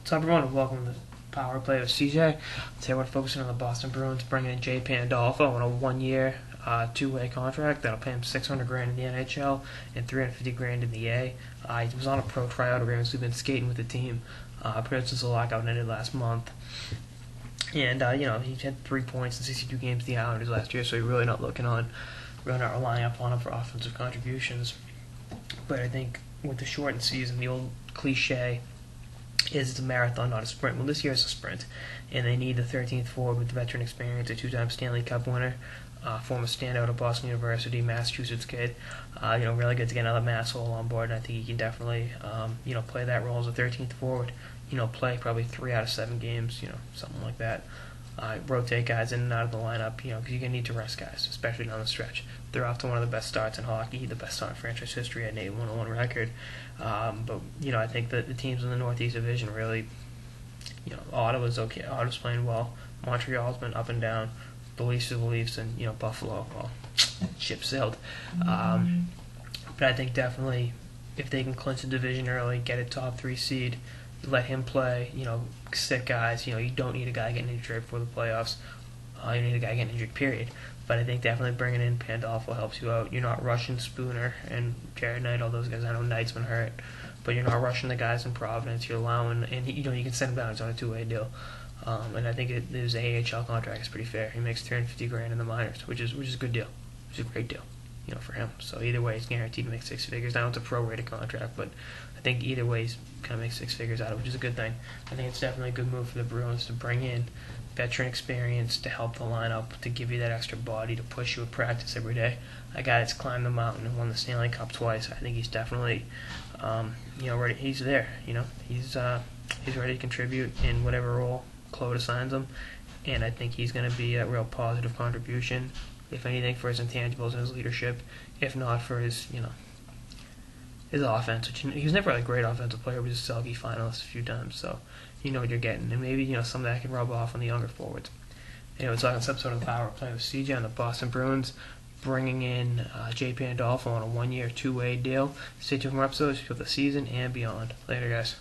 What's up, everyone, and welcome to the Power Play with CJ. Today we're focusing on the Boston Bruins, bringing in Pandolfo on a one-year, two-way contract that'll pay him $600,000 in the NHL and $350,000 in the A. He was on a pro tryout agreement, so he's been skating with the team pretty much since the lockout ended last month. And he had 3 points in 62 games with the Islanders last year, so you're really not relying upon him for offensive contributions. But I think with the shortened season, the old cliche is it's a marathon, not a sprint. Well, this year is a sprint, and they need the 13th forward with veteran experience, a two-time Stanley Cup winner, former standout at Boston University, Massachusetts kid. Really good to get another Masshole on board, and I think he can definitely, play that role as a 13th forward. Play probably 3 out of 7 games, something like that. Rotate guys in and out of the lineup, because you're going to need to rest guys, especially down the stretch. They're off to one of the best starts in hockey, the best start in franchise history at an 8-1-1 record. But I think that the teams in the Northeast Division really, Ottawa's okay. Ottawa's playing well. Montreal's been up and down. The Leafs are the Leafs, and, Buffalo, well, ship sailed. But I think definitely if they can clinch the division early, get a top 3 seed, let him play, sit guys. You don't need a guy getting injured before the playoffs. You need a guy getting injured, period. But I think definitely bringing in Pandolfo helps you out. You're not rushing Spooner and Jared Knight, all those guys. I know Knight's been hurt, but you're not rushing the guys in Providence. You're allowing, and you can send him down. It's on a 2-way deal. And I think his AHL contract is pretty fair. He makes $350,000 in the minors, which is a good deal. Which is a great deal, for him. So either way, he's guaranteed to make 6 figures. Now it's a prorated contract, but I think either way he's kind of makes 6 figures out of it, which is a good thing. I think it's definitely a good move for the Bruins to bring in veteran experience to help the lineup, to give you that extra body, to push you at practice every day. A guy that's climbed the mountain and won the Stanley Cup twice. I think he's definitely, ready. He's there. He's ready to contribute in whatever role Claude assigns him, and I think he's going to be a real positive contribution, if anything, for his intangibles and his leadership, if not for his offense. Which, he was never a great offensive player, but he was a Selke finalist a few times, so you know what you're getting, and maybe some of that can rub off on the younger forwards. Anyway, it's on this episode of the Power Play with CJ on the Boston Bruins, bringing in Pandolfo on a one-year, two-way deal. Stay tuned for more episodes of the season and beyond. Later, guys.